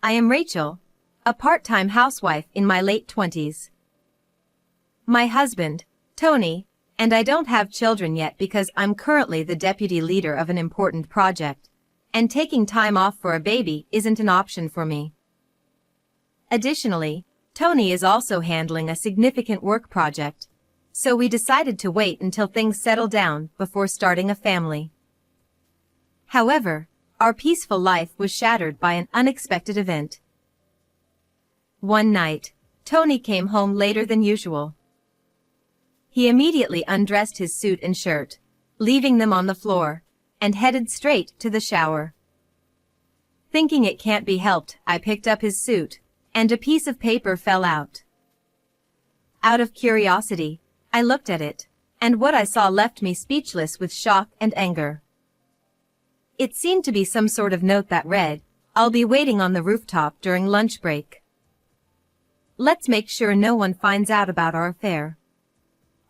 I am Rachel, a part-time housewife in my late 20s. My husband, Tony, and I don't have children yet because I'm currently the deputy leader of an important project, and taking time off for a baby isn't an option for me. Additionally, Tony is also handling a significant work project, so we decided to wait until things settle down before starting a family. However, our peaceful life was shattered by an unexpected event. One night, Tony came home later than usual. He immediately undressed his suit and shirt, leaving them on the floor, and headed straight to the shower. Thinking it can't be helped, I picked up his suit, and a piece of paper fell out. Out of curiosity, I looked at it, and what I saw left me speechless with shock and anger. It seemed to be some sort of note that read, "I'll be waiting on the rooftop during lunch break. Let's make sure no one finds out about our affair."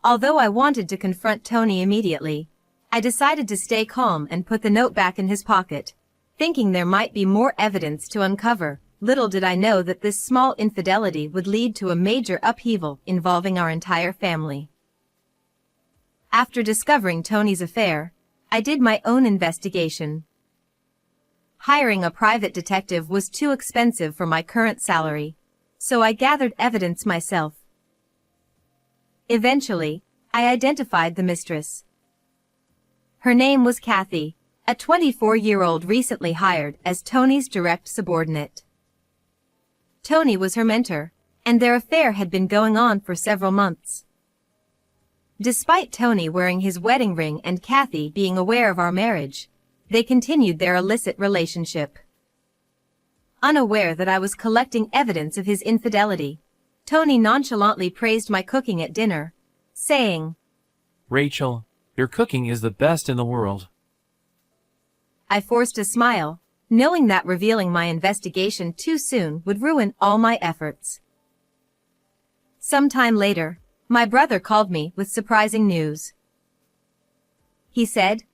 Although I wanted to confront Tony immediately, I decided to stay calm and put the note back in his pocket, thinking there might be more evidence to uncover. Little did I know that this small infidelity would lead to a major upheaval involving our entire family. After discovering Tony's affair, I did my own investigation. Hiring a private detective was too expensive for my current salary, so I gathered evidence myself. Eventually, I identified the mistress. Her name was Kathy, a 24-year-old recently hired as Tony's direct subordinate. Tony was her mentor, and their affair had been going on for several months. Despite Tony wearing his wedding ring and Kathy being aware of our marriage, they continued their illicit relationship. Unaware that I was collecting evidence of his infidelity, Tony nonchalantly praised my cooking at dinner, saying, "Rachel, your cooking is the best in the world." I forced a smile, knowing that revealing my investigation too soon would ruin all my efforts. Sometime later, my brother called me with surprising news. He said,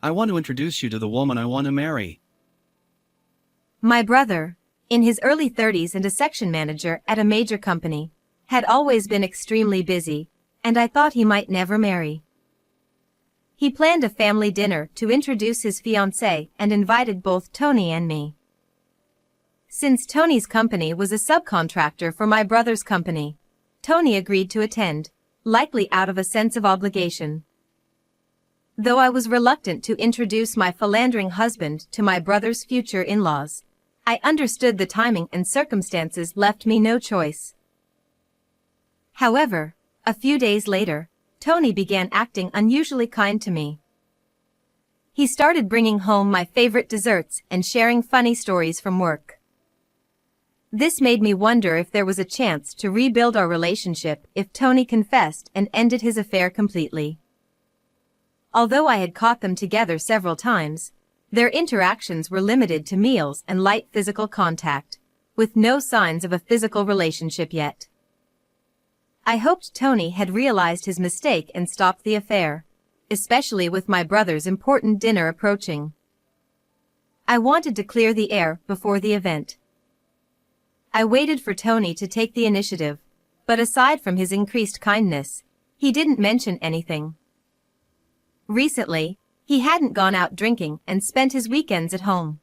"I want to introduce you to the woman I want to marry." My brother, in his early 30s and a section manager at a major company, had always been extremely busy, and I thought he might never marry. He planned a family dinner to introduce his fiancée and invited both Tony and me. Since Tony's company was a subcontractor for my brother's company, Tony agreed to attend, likely out of a sense of obligation. Though I was reluctant to introduce my philandering husband to my brother's future in-laws, I understood the timing and circumstances left me no choice. However, a few days later, Tony began acting unusually kind to me. He started bringing home my favorite desserts and sharing funny stories from work. This made me wonder if there was a chance to rebuild our relationship if Tony confessed and ended his affair completely. Although I had caught them together several times, their interactions were limited to meals and light physical contact, with no signs of a physical relationship yet. I hoped Tony had realized his mistake and stopped the affair, especially with my brother's important dinner approaching. I wanted to clear the air before the event. I waited for Tony to take the initiative, but aside from his increased kindness, he didn't mention anything. Recently, he hadn't gone out drinking and spent his weekends at home.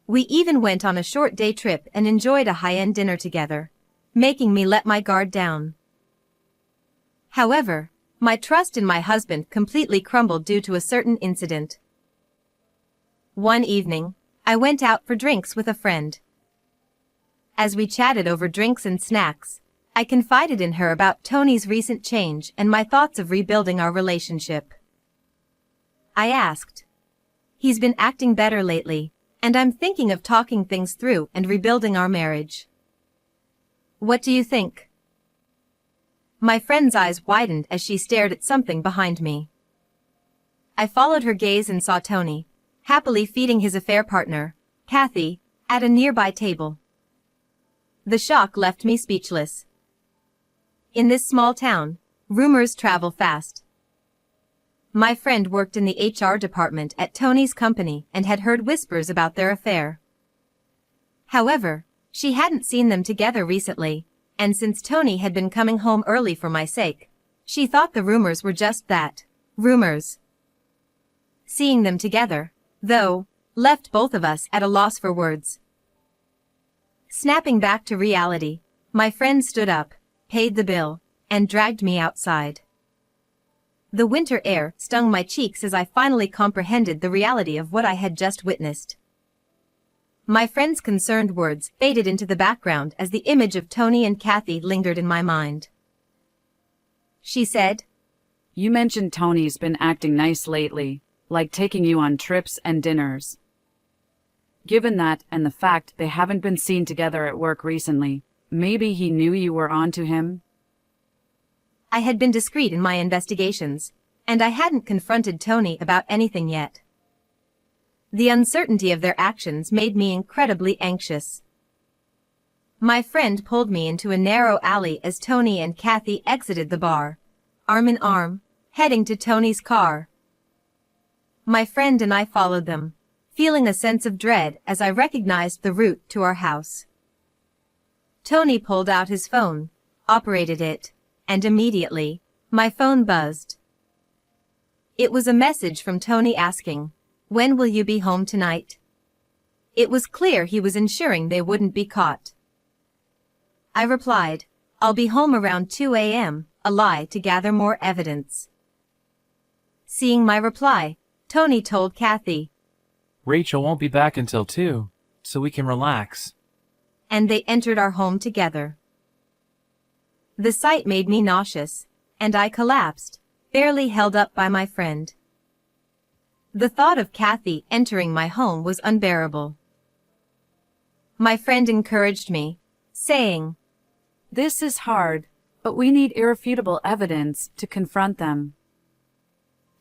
We even went on a short day trip and enjoyed a high-end dinner together, making me let my guard down. However, my trust in my husband completely crumbled due to a certain incident. One evening, I went out for drinks with a friend. As we chatted over drinks and snacks, I confided in her about Tony's recent change and my thoughts of rebuilding our relationship. I asked, "He's been acting better lately, and I'm thinking of talking things through and rebuilding our marriage. What do you think?" My friend's eyes widened as she stared at something behind me. I followed her gaze and saw Tony, happily feeding his affair partner, Kathy, at a nearby table. The shock left me speechless. In this small town, rumors travel fast. My friend worked in the HR department at Tony's company and had heard whispers about their affair. However, she hadn't seen them together recently, and since Tony had been coming home early for my sake, she thought the rumors were just that, rumors. Seeing them together, though, left both of us at a loss for words. Snapping back to reality, my friend stood up, paid the bill, and dragged me outside. The winter air stung my cheeks as I finally comprehended the reality of what I had just witnessed. My friend's concerned words faded into the background as the image of Tony and Kathy lingered in my mind. She said, "You mentioned Tony's been acting nice lately, like taking you on trips and dinners. Given that and the fact they haven't been seen together at work recently, maybe he knew you were onto him?" I had been discreet in my investigations, and I hadn't confronted Tony about anything yet. The uncertainty of their actions made me incredibly anxious. My friend pulled me into a narrow alley as Tony and Kathy exited the bar, arm in arm, heading to Tony's car. My friend and I followed them, feeling a sense of dread as I recognized the route to our house. Tony pulled out his phone, operated it, and immediately, my phone buzzed. It was a message from Tony asking, "When will you be home tonight?" It was clear he was ensuring they wouldn't be caught. I replied, "I'll be home around 2 a.m., a lie to gather more evidence." Seeing my reply, Tony told Kathy, Rachel won't be back until 2, so we can relax. and they entered our home together. The sight made me nauseous, and I collapsed, barely held up by my friend. The thought of Kathy entering my home was unbearable. My friend encouraged me, saying, "This is hard, but we need irrefutable evidence to confront them.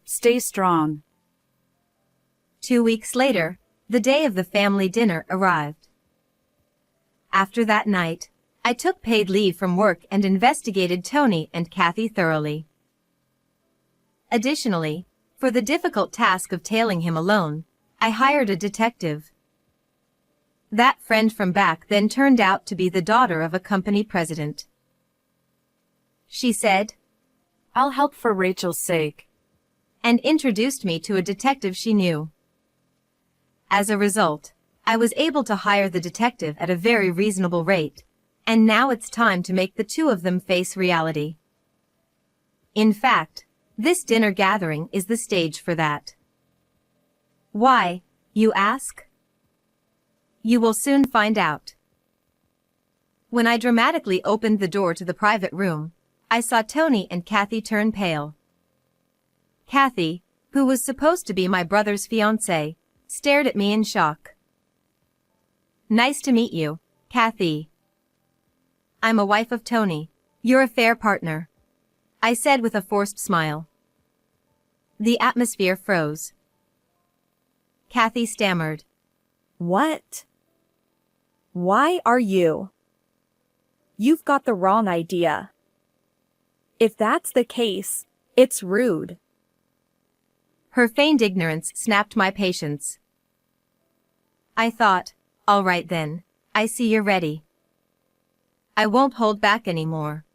Stay strong." 2 weeks later, the day of the family dinner arrived. After that night, I took paid leave from work and investigated Tony and Kathy thoroughly. Additionally, for the difficult task of tailing him alone, I hired a detective. That friend from back then turned out to be the daughter of a company president. She said, "I'll help for Rachel's sake," and introduced me to a detective she knew. As a result, I was able to hire the detective at a very reasonable rate, and now it's time to make the two of them face reality. In fact, this dinner gathering is the stage for that. Why, you ask? You will soon find out. When I dramatically opened the door to the private room, I saw Tony and Kathy turn pale. Kathy, who was supposed to be my brother's fiancée, stared at me in shock. "Nice to meet you, Kathy. I'm a wife of Tony, your affair partner," I said with a forced smile. The atmosphere froze. Kathy stammered. What? Why are you? You've got the wrong idea. If that's the case, it's rude. Her feigned ignorance snapped my patience. I thought, all right then, I see you're ready. I won't hold back anymore.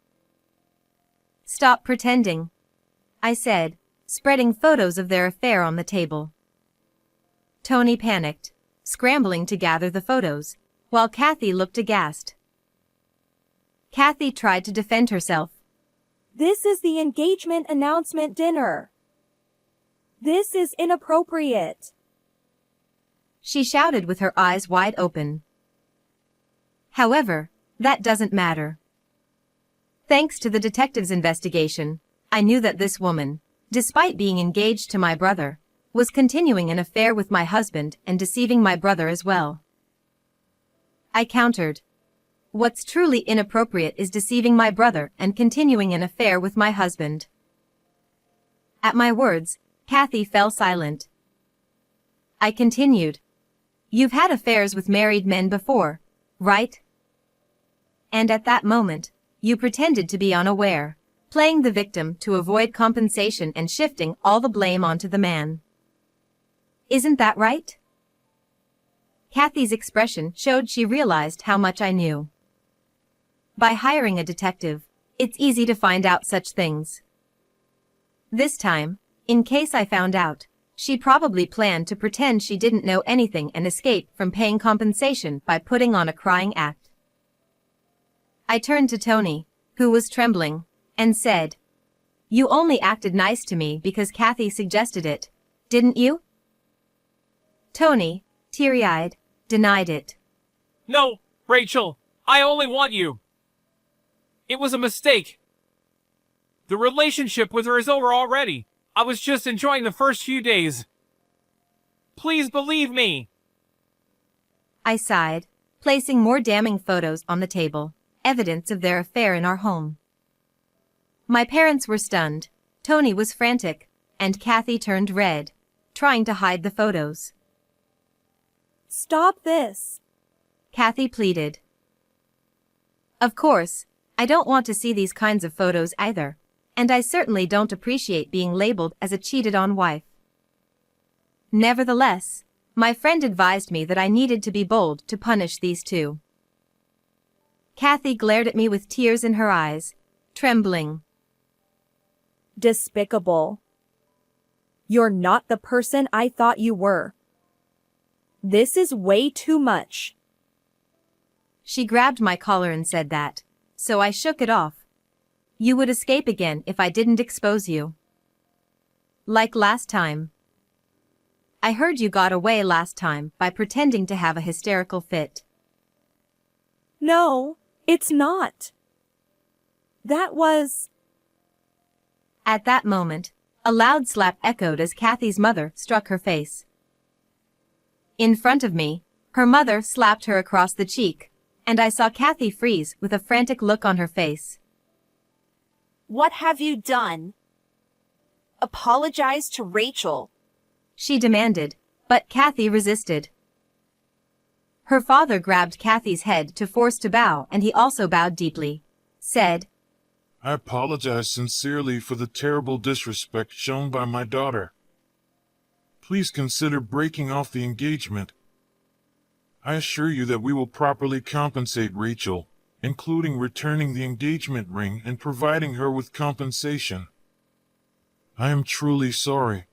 Stop pretending, I said, spreading photos of their affair on the table. Tony panicked, scrambling to gather the photos, while Kathy looked aghast. Kathy tried to defend herself. This is the engagement announcement dinner. This is inappropriate. She shouted with her eyes wide open. However, that doesn't matter. Thanks to the detective's investigation, I knew that this woman, despite being engaged to my brother, was continuing an affair with my husband and deceiving my brother as well. I countered. What's truly inappropriate is deceiving my brother and continuing an affair with my husband. At my words, Kathy fell silent. I continued. You've had affairs with married men before, right? And at that moment, you pretended to be unaware, playing the victim to avoid compensation and shifting all the blame onto the man. Isn't that right? Kathy's expression showed she realized how much I knew. By hiring a detective, it's easy to find out such things. This time, in case I found out, she probably planned to pretend she didn't know anything and escape from paying compensation by putting on a crying act. I turned to Tony, who was trembling, and said, "You only acted nice to me because Kathy suggested it, didn't you?" Tony, teary-eyed, denied it. No, Rachel, I only want you. It was a mistake. The relationship with her is over already. I was just enjoying the first few days. Please believe me. I sighed, placing more damning photos on the table, evidence of their affair in our home. My parents were stunned, Tony was frantic, and Kathy turned red, trying to hide the photos. Stop this. Kathy pleaded. Of course, I don't want to see these kinds of photos either, and I certainly don't appreciate being labeled as a cheated-on wife. Nevertheless, my friend advised me that I needed to be bold to punish these two. Kathy glared at me with tears in her eyes, trembling. Despicable. You're not the person I thought you were. This is way too much. She grabbed my collar and said that, so I shook it off. You would escape again if I didn't expose you. Like last time. I heard you got away last time by pretending to have a hysterical fit. No, it's not. That was... At that moment, a loud slap echoed as Kathy's mother struck her face. In front of me, her mother slapped her across the cheek, and I saw Kathy freeze with a frantic look on her face. What have you done? Apologize to Rachel. She demanded, but Kathy resisted. Her father grabbed Kathy's head to force to bow, and he also bowed deeply, said, I apologize sincerely for the terrible disrespect shown by my daughter. Please consider breaking off the engagement. I assure you that we will properly compensate Rachel, including returning the engagement ring and providing her with compensation. I am truly sorry.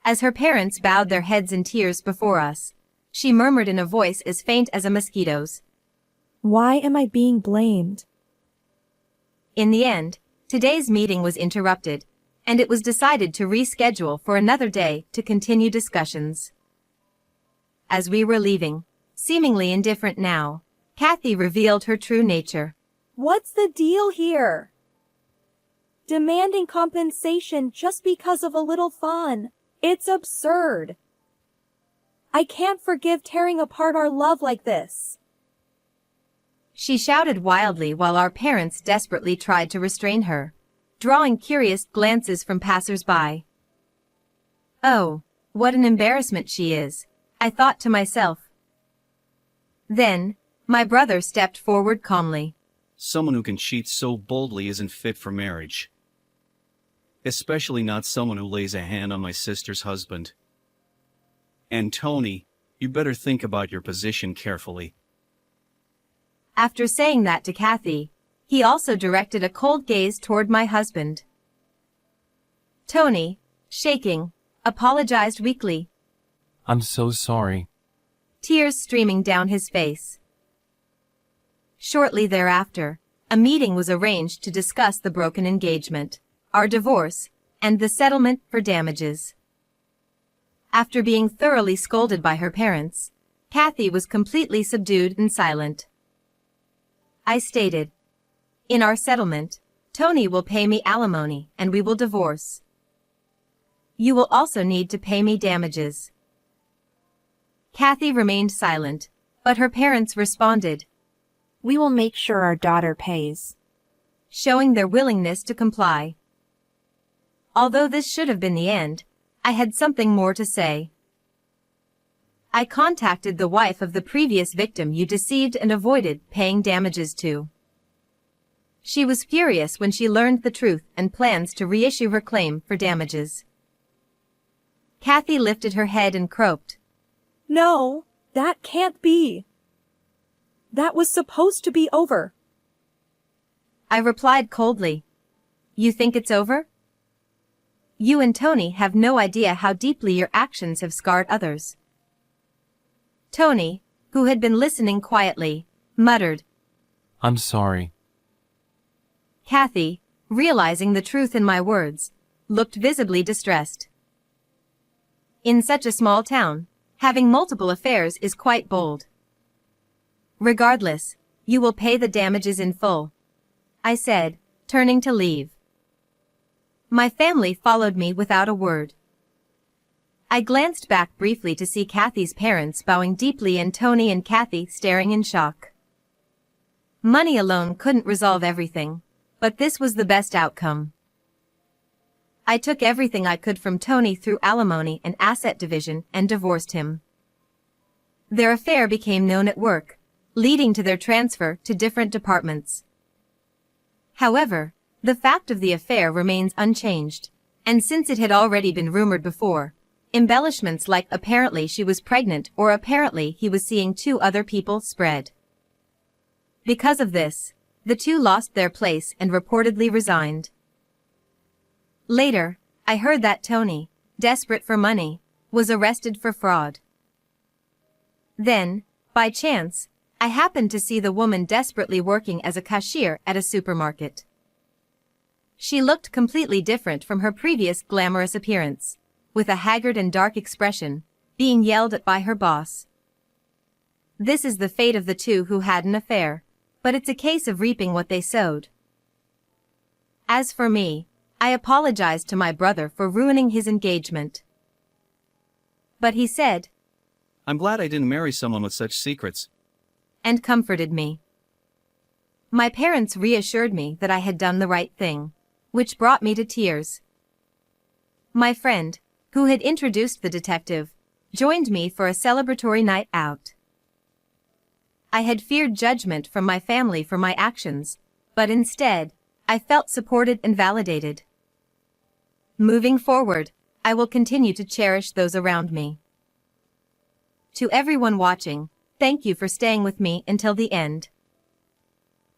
As her parents bowed their heads in tears before us, she murmured in a voice as faint as a mosquito's, Why am I being blamed? In the end, today's meeting was interrupted, and it was decided to reschedule for another day to continue discussions. As we were leaving, seemingly indifferent now, Kathy revealed her true nature. What's the deal here? Demanding compensation just because of a little fun. It's absurd. I can't forgive tearing apart our love like this. She shouted wildly while our parents desperately tried to restrain her, drawing curious glances from passers-by. Oh, what an embarrassment she is, I thought to myself. Then, my brother stepped forward calmly. Someone who can cheat so boldly isn't fit for marriage. Especially not someone who lays a hand on my sister's husband. And Tony, you better think about your position carefully. After saying that to Kathy, he also directed a cold gaze toward my husband. Tony, shaking, apologized weakly, I'm so sorry. tears streaming down his face. Shortly thereafter, a meeting was arranged to discuss the broken engagement, our divorce, and the settlement for damages. After being thoroughly scolded by her parents, Kathy was completely subdued and silent. I stated, in our settlement, Tony will pay me alimony and we will divorce. You will also need to pay me damages. Kathy remained silent, but her parents responded, We will make sure our daughter pays. showing their willingness to comply. Although this should have been the end, I had something more to say. I contacted the wife of the previous victim you deceived and avoided paying damages to. She was furious when she learned the truth and plans to reissue her claim for damages. Kathy lifted her head and croaked, No, that can't be. That was supposed to be over. I replied coldly. You think it's over? You and Tony have no idea how deeply your actions have scarred others. Tony, who had been listening quietly, muttered. I'm sorry. Kathy, realizing the truth in my words, looked visibly distressed. In such a small town, having multiple affairs is quite bold. Regardless, you will pay the damages in full, I said, turning to leave. My family followed me without a word. I glanced back briefly to see Kathy's parents bowing deeply and Tony and Kathy staring in shock. Money alone couldn't resolve everything, but this was the best outcome. I took everything I could from Tony through alimony and asset division and divorced him. Their affair became known at work, leading to their transfer to different departments. However, the fact of the affair remains unchanged, and since it had already been rumored before, embellishments like apparently she was pregnant or apparently he was seeing 2 other people spread. Because of this, the 2 lost their place and reportedly resigned. Later, I heard that Tony, desperate for money, was arrested for fraud. Then, by chance, I happened to see the woman desperately working as a cashier at a supermarket. She looked completely different from her previous glamorous appearance, with a haggard and dark expression, being yelled at by her boss. This is the fate of the 2 who had an affair, but it's a case of reaping what they sowed. As for me, I apologized to my brother for ruining his engagement. But he said, I'm glad I didn't marry someone with such secrets. And comforted me. My parents reassured me that I had done the right thing, which brought me to tears. My friend, who had introduced the detective, joined me for a celebratory night out. I had feared judgment from my family for my actions, but instead, I felt supported and validated. Moving forward, I will continue to cherish those around me. To everyone watching, thank you for staying with me until the end.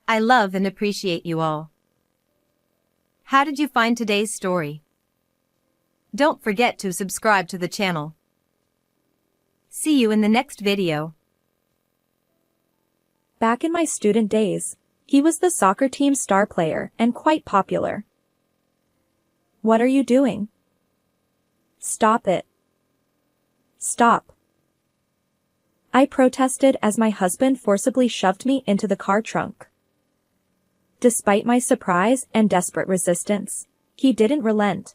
I love and appreciate you all. How did you find today's story? Don't forget to subscribe to the channel. See you in the next video. Back in my student days, he was the soccer team star player and quite popular. What are you doing? Stop it. Stop. I protested as my husband forcibly shoved me into the car trunk. Despite my surprise and desperate resistance, he didn't relent.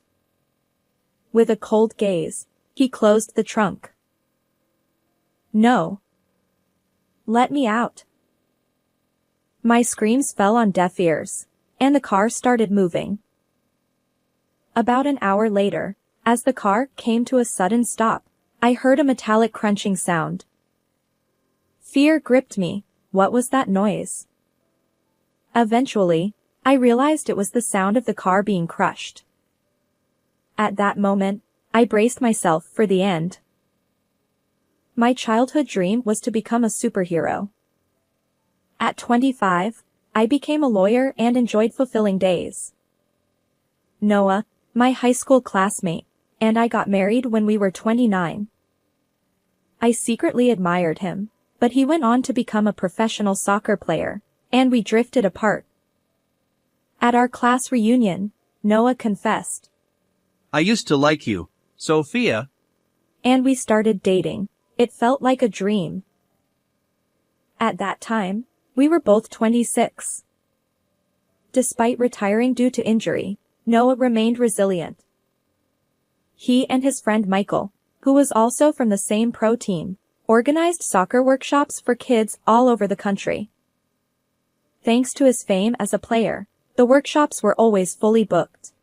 With a cold gaze, he closed the trunk. No. Let me out. My screams fell on deaf ears, and the car started moving. About an hour later, as the car came to a sudden stop, I heard a metallic crunching sound. Fear gripped me. What was that noise? Eventually, I realized it was the sound of the car being crushed. At that moment, I braced myself for the end. My childhood dream was to become a superhero. At 25, I became a lawyer and enjoyed fulfilling days. Noah, my high school classmate, and I got married when we were 29. I secretly admired him, but he went on to become a professional soccer player, and we drifted apart. At our class reunion, Noah confessed. I used to like you, Sophia. And we started dating. It felt like a dream. At that time, we were both 26. Despite retiring due to injury, Noah remained resilient. He and his friend Michael, who was also from the same pro team, organized soccer workshops for kids all over the country. Thanks to his fame as a player, the workshops were always fully booked.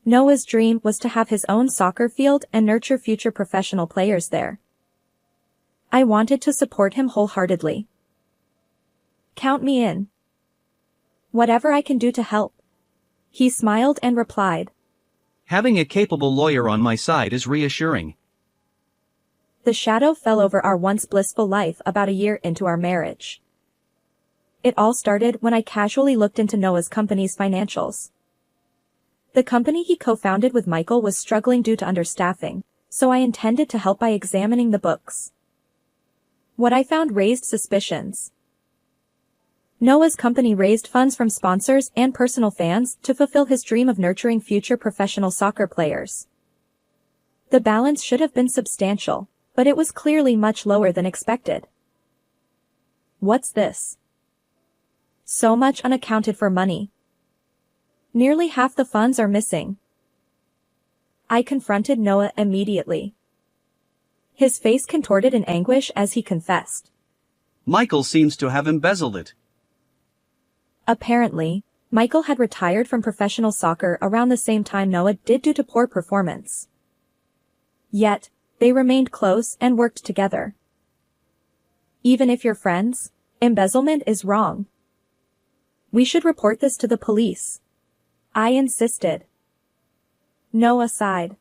Noah's dream was to have his own soccer field and nurture future professional players there. I wanted to support him wholeheartedly. Count me in. Whatever I can do to help. He smiled and replied. Having a capable lawyer on my side is reassuring. the shadow fell over our once blissful life about a year into our marriage. It all started when I casually looked into Noah's company's financials. The company he co-founded with Michael was struggling due to understaffing, so I intended to help by examining the books. What I found raised suspicions. Noah's company raised funds from sponsors and personal fans to fulfill his dream of nurturing future professional soccer players. The balance should have been substantial, but it was clearly much lower than expected. What's this? So much unaccounted for money. Nearly half the funds are missing. I confronted Noah immediately. His face contorted in anguish as he confessed. Michael seems to have embezzled it. Apparently, Michael had retired from professional soccer around the same time Noah did due to poor performance. Yet, they remained close and worked together. Even if you're friends, embezzlement is wrong. We should report this to the police. I insisted. Noah sighed.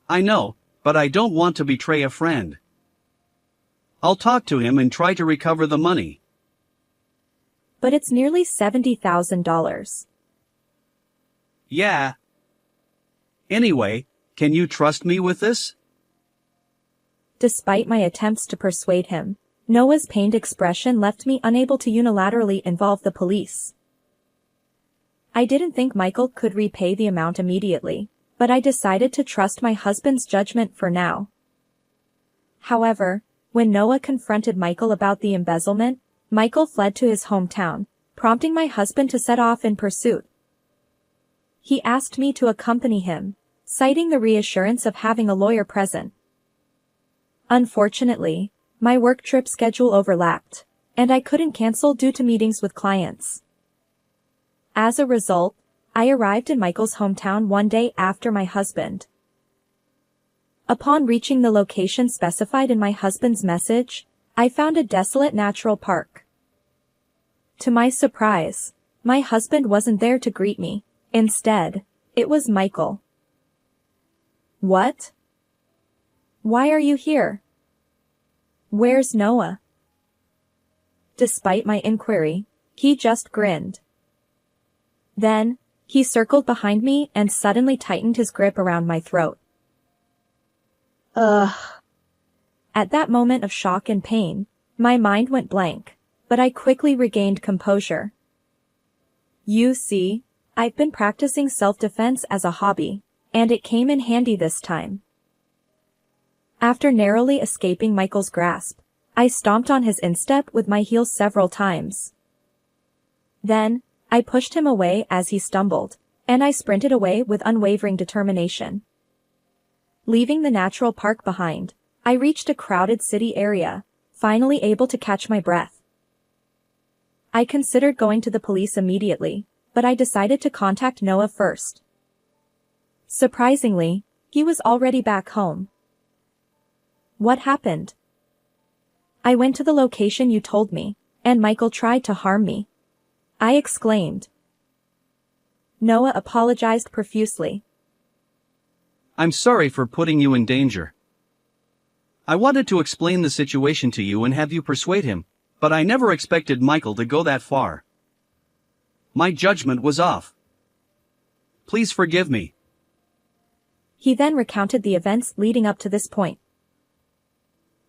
I know, but I don't want to betray a friend. I'll talk to him and try to recover the money. But it's nearly $70,000. Yeah. Anyway, can you trust me with this? Despite my attempts to persuade him, Noah's pained expression left me unable to unilaterally involve the police. I didn't think Michael could repay the amount immediately, but I decided to trust my husband's judgment for now. However, when Noah confronted Michael about the embezzlement, Michael fled to his hometown, prompting my husband to set off in pursuit. He asked me to accompany him, citing the reassurance of having a lawyer present. Unfortunately, my work trip schedule overlapped, and I couldn't cancel due to meetings with clients. As a result, I arrived in Michael's hometown one day after my husband. Upon reaching the location specified in my husband's message, I found a desolate natural park. To my surprise, my husband wasn't there to greet me. Instead, it was Michael. What? Why are you here? Where's Noah? Despite my inquiry, he just grinned. Then, he circled behind me and suddenly tightened his grip around my throat. Ugh. At that moment of shock and pain, my mind went blank, but I quickly regained composure. You see, I've been practicing self-defense as a hobby, and it came in handy this time. After narrowly escaping Michael's grasp, I stomped on his instep with my heels several times. Then, I pushed him away as he stumbled, and I sprinted away with unwavering determination. Leaving the natural park behind, I reached a crowded city area, finally able to catch my breath. I considered going to the police immediately, but I decided to contact Noah first. Surprisingly, he was already back home. What happened? I went to the location you told me, and Michael tried to harm me. I exclaimed. Noah apologized profusely. I'm sorry for putting you in danger. I wanted to explain the situation to you and have you persuade him, but I never expected Michael to go that far. My judgment was off. Please forgive me. He then recounted the events leading up to this point.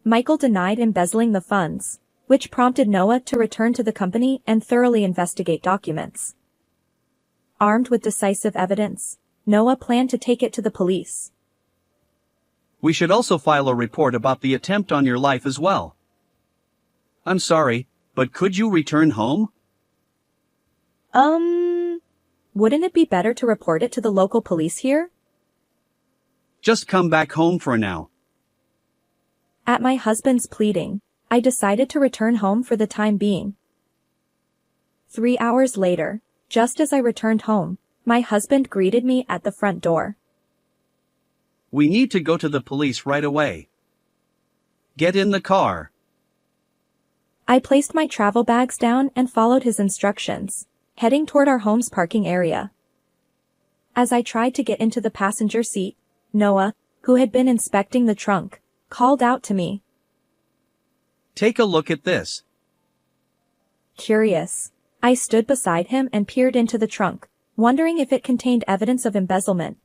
Michael denied embezzling the funds, which prompted Noah to return to the company and thoroughly investigate documents. Armed with decisive evidence, Noah planned to take it to the police. We should also file a report about the attempt on your life as well. I'm sorry, but could you return home? Wouldn't it be better to report it to the local police here? Just come back home for now. At my husband's pleading, I decided to return home for the time being. 3 hours later, just as I returned home, my husband greeted me at the front door. We need to go to the police right away. Get in the car. I placed my travel bags down and followed his instructions, heading toward our home's parking area. As I tried to get into the passenger seat, Noah, who had been inspecting the trunk, called out to me. Take a look at this. Curious, I stood beside him and peered into the trunk, wondering if it contained evidence of embezzlement.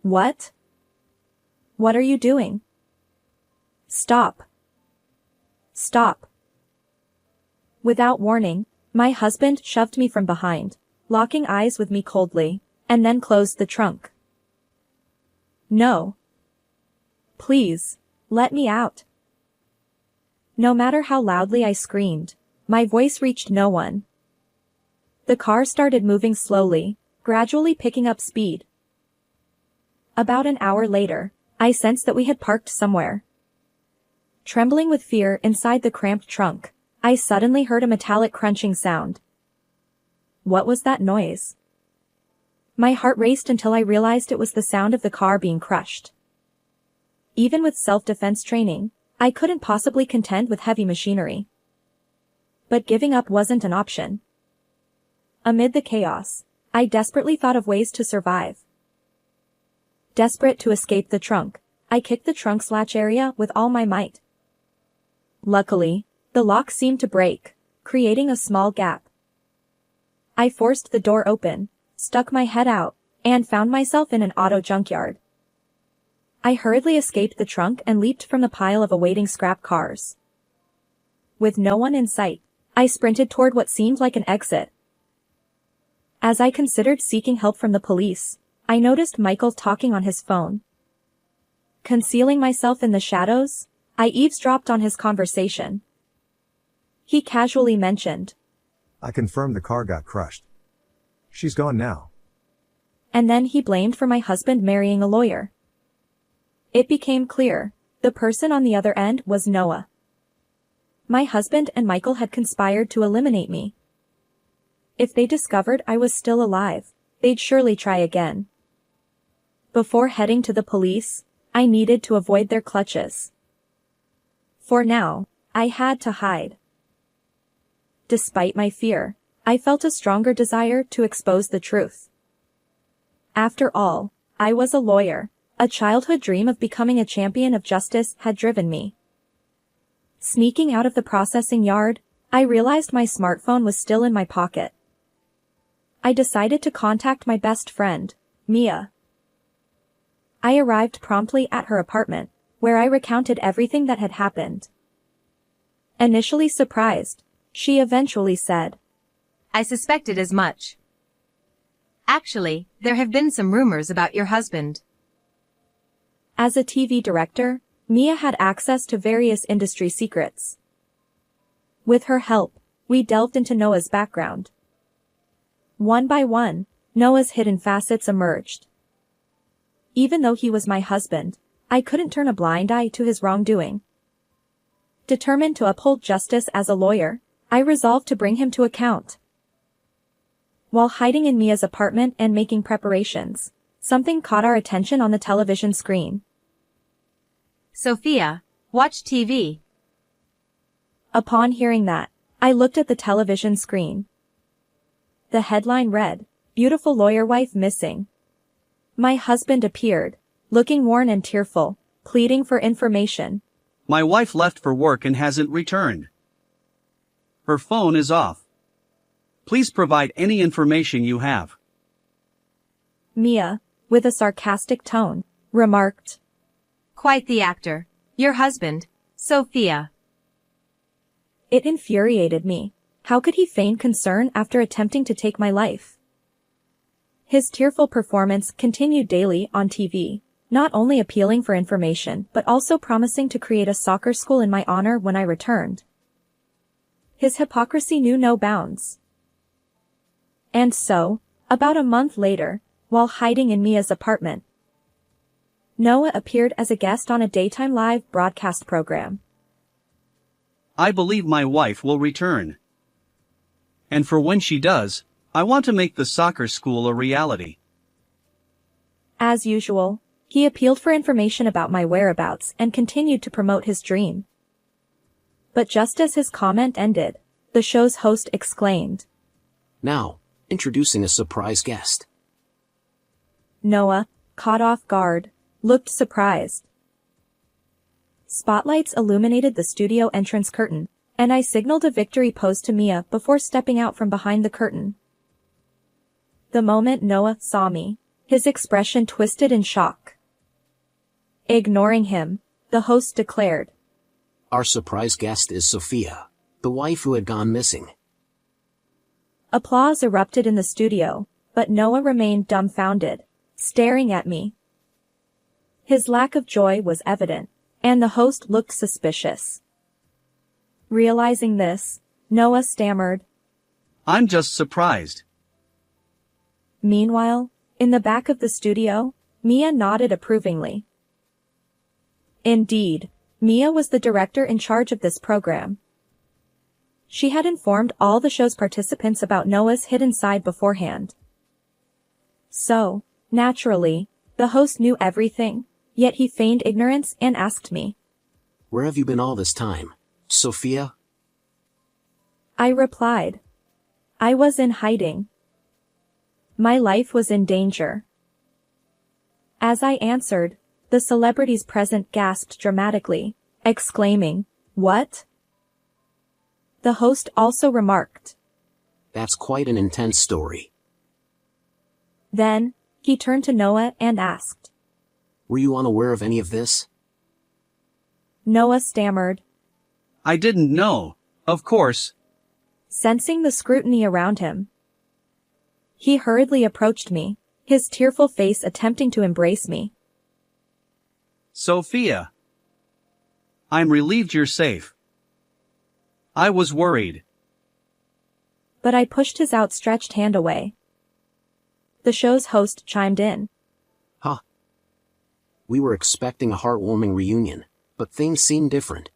What? What are you doing? Stop. Stop. Without warning, my husband shoved me from behind, locking eyes with me coldly, and then closed the trunk. No. Please, let me out. No matter how loudly I screamed, my voice reached no one. The car started moving slowly, gradually picking up speed. About an hour later, I sensed that we had parked somewhere. Trembling with fear inside the cramped trunk, I suddenly heard a metallic crunching sound. What was that noise? My heart raced until I realized it was the sound of the car being crushed. Even with self-defense training, I couldn't possibly contend with heavy machinery. But giving up wasn't an option. Amid the chaos, I desperately thought of ways to survive. Desperate to escape the trunk, I kicked the trunk's latch area with all my might. Luckily, the lock seemed to break, creating a small gap. I forced the door open, stuck my head out, and found myself in an auto junkyard. I hurriedly escaped the trunk and leaped from the pile of awaiting scrap cars. With no one in sight, I sprinted toward what seemed like an exit. As I considered seeking help from the police, I noticed Michael talking on his phone. Concealing myself in the shadows, I eavesdropped on his conversation. He casually mentioned, I confirmed the car got crushed. She's gone now. And then he blamed for my husband marrying a lawyer. It became clear, the person on the other end was Noah. My husband and Michael had conspired to eliminate me. If they discovered I was still alive, they'd surely try again. Before heading to the police, I needed to avoid their clutches. For now, I had to hide. Despite my fear, I felt a stronger desire to expose the truth. After all, I was a lawyer. A childhood dream of becoming a champion of justice had driven me. Sneaking out of the processing yard, I realized my smartphone was still in my pocket. I decided to contact my best friend, Mia. I arrived promptly at her apartment, where I recounted everything that had happened. Initially surprised, she eventually said, I suspected as much. Actually, there have been some rumors about your husband. As a TV director, Mia had access to various industry secrets. With her help, we delved into Noah's background. One by one, Noah's hidden facets emerged. Even though he was my husband, I couldn't turn a blind eye to his wrongdoing. Determined to uphold justice as a lawyer, I resolved to bring him to account. While hiding in Mia's apartment and making preparations, something caught our attention on the television screen. Sophia, watch TV. Upon hearing that, I looked at the television screen. The headline read, Beautiful Lawyer Wife Missing. My husband appeared, looking worn and tearful, pleading for information. My wife left for work and hasn't returned. Her phone is off. Please provide any information you have. Mia, with a sarcastic tone, remarked. Quite the actor. Your husband, Sophia. It infuriated me. How could he feign concern after attempting to take my life? His tearful performance continued daily on TV, not only appealing for information but also promising to create a soccer school in my honor when I returned. His hypocrisy knew no bounds. And so, about a month later, while hiding in Mia's apartment, Noah appeared as a guest on a daytime live broadcast program. I believe my wife will return. And for when she does, I want to make the soccer school a reality. As usual, he appealed for information about my whereabouts and continued to promote his dream. But just as his comment ended, the show's host exclaimed, Now, introducing a surprise guest. Noah, caught off guard, looked surprised. Spotlights illuminated the studio entrance curtain, and I signaled a victory pose to Mia before stepping out from behind the curtain. The moment Noah saw me, his expression twisted in shock. Ignoring him, the host declared, Our surprise guest is Sophia, the wife who had gone missing. Applause erupted in the studio, but Noah remained dumbfounded, staring at me. His lack of joy was evident, and the host looked suspicious. Realizing this, Noah stammered. I'm just surprised. Meanwhile, in the back of the studio, Mia nodded approvingly. Indeed, Mia was the director in charge of this program. She had informed all the show's participants about Noah's hidden side beforehand. So, naturally, the host knew everything, yet he feigned ignorance and asked me, Where have you been all this time, Sophia? I replied, I was in hiding. My life was in danger. As I answered, the celebrities present gasped dramatically, exclaiming, What? The host also remarked. That's quite an intense story. Then, he turned to Noah and asked. Were you unaware of any of this? Noah stammered. I didn't know, of course. Sensing the scrutiny around him, he hurriedly approached me, his tearful face attempting to embrace me. Sophia. I'm relieved you're safe. I was worried. But I pushed his outstretched hand away. The show's host chimed in. Huh. We were expecting a heartwarming reunion, but things seem different.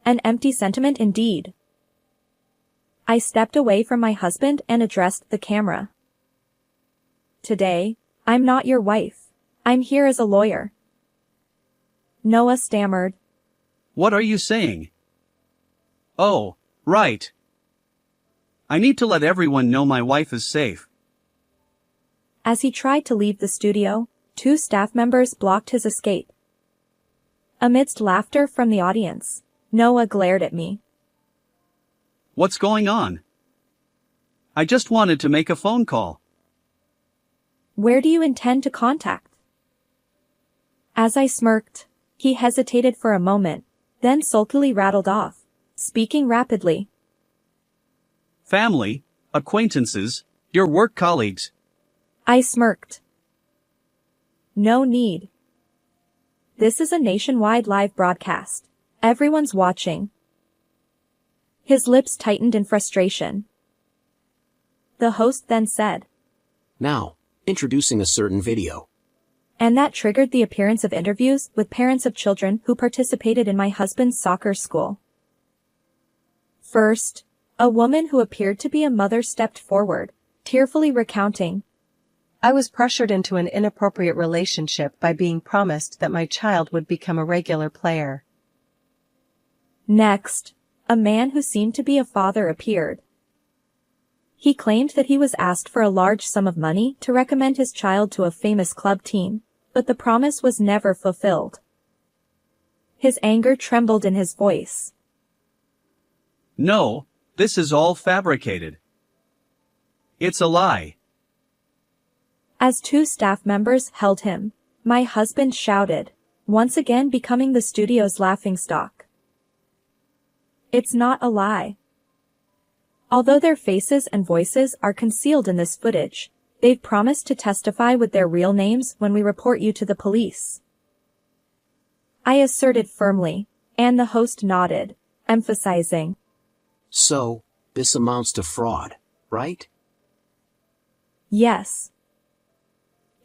An empty sentiment indeed. I stepped away from my husband and addressed the camera. Today, I'm not your wife. I'm here as a lawyer. Noah stammered. What are you saying? Oh, right. I need to let everyone know my wife is safe. As he tried to leave the studio, 2 staff members blocked his escape. Amidst laughter from the audience, Noah glared at me. What's going on? I just wanted to make a phone call. Where do you intend to contact? As I smirked, he hesitated for a moment, then sulkily rattled off, speaking rapidly. Family, acquaintances, your work colleagues. I smirked. No need. This is a nationwide live broadcast. Everyone's watching. His lips tightened in frustration. The host then said, Now, introducing a certain video. And that triggered the appearance of interviews with parents of children who participated in my husband's soccer school. First, a woman who appeared to be a mother stepped forward, tearfully recounting, I was pressured into an inappropriate relationship by being promised that my child would become a regular player. Next, a man who seemed to be a father appeared. He claimed that he was asked for a large sum of money to recommend his child to a famous club team, but the promise was never fulfilled. His anger trembled in his voice. No, this is all fabricated. It's a lie. As 2 staff members held him, my husband shouted, once again becoming the studio's laughingstock. It's not a lie. Although their faces and voices are concealed in this footage, they've promised to testify with their real names when we report you to the police. I asserted firmly, and the host nodded, emphasizing. So, this amounts to fraud, right? Yes.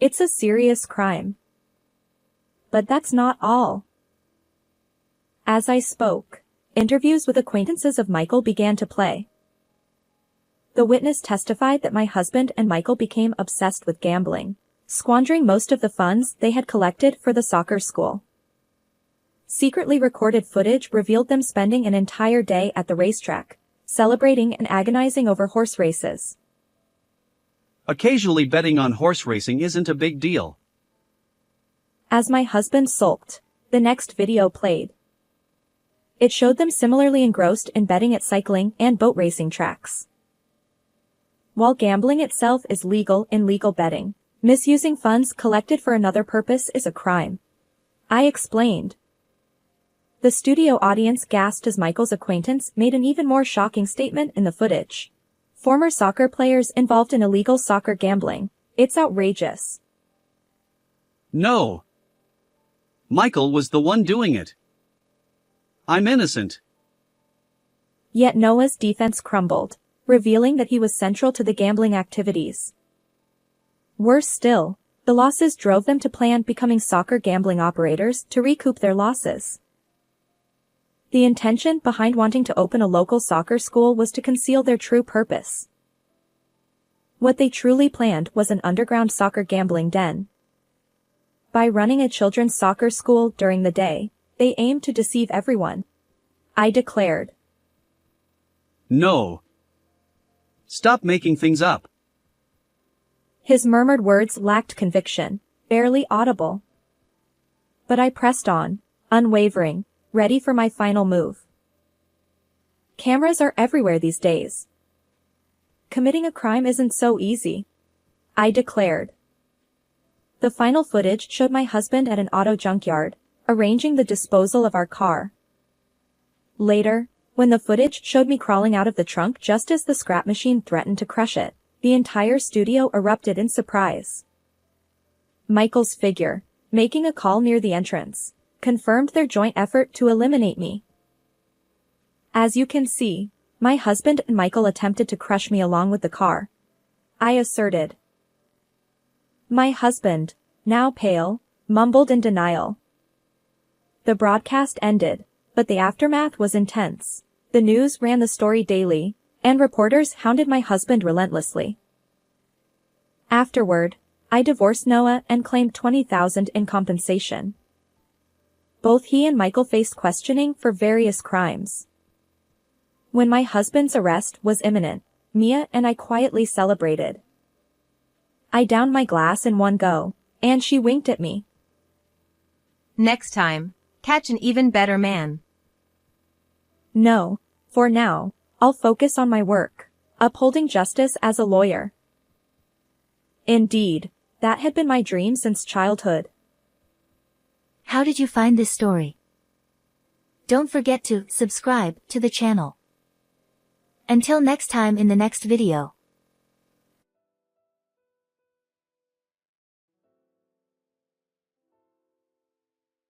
It's a serious crime. But that's not all. As I spoke, interviews with acquaintances of Michael began to play. The witness testified that my husband and Michael became obsessed with gambling, squandering most of the funds they had collected for the soccer school. Secretly recorded footage revealed them spending an entire day at the racetrack, celebrating and agonizing over horse races. Occasionally betting on horse racing isn't a big deal. As my husband sulked, The next video played. It showed them similarly engrossed in betting at cycling and boat racing tracks. While gambling itself is legal in legal betting, misusing funds collected for another purpose is a crime. I explained. The studio audience gasped as Michael's acquaintance made an even more shocking statement in the footage. Former soccer players involved in illegal soccer gambling. It's outrageous. No. Michael was the one doing it. I'm innocent. Yet Noah's defense crumbled, revealing that he was central to the gambling activities. Worse still, the losses drove them to plan becoming soccer gambling operators to recoup their losses. The intention behind wanting to open a local soccer school was to conceal their true purpose. What they truly planned was an underground soccer gambling den. By running a children's soccer school during the day, they aimed to deceive everyone. I declared. No. Stop making things up. His murmured words lacked conviction, barely audible. But I pressed on, unwavering, ready for my final move. Cameras are everywhere these days. Committing a crime isn't so easy. I declared. The final footage showed my husband at an auto junkyard, arranging the disposal of our car. Later, when the footage showed me crawling out of the trunk just as the scrap machine threatened to crush it, the entire studio erupted in surprise. Michael's figure, making a call near the entrance, confirmed their joint effort to eliminate me. As you can see, my husband and Michael attempted to crush me along with the car. I asserted. My husband, now pale, mumbled in denial. The broadcast ended, but the aftermath was intense. The news ran the story daily, and reporters hounded my husband relentlessly. Afterward, I divorced Noah and claimed $20,000 in compensation. Both he and Michael faced questioning for various crimes. When my husband's arrest was imminent, Mia and I quietly celebrated. I downed my glass in one go, and she winked at me. Next time, catch an even better man. No, for now, I'll focus on my work, upholding justice as a lawyer. Indeed, that had been my dream since childhood. How did you find this story? Don't forget to subscribe to the channel. Until next time in the next video.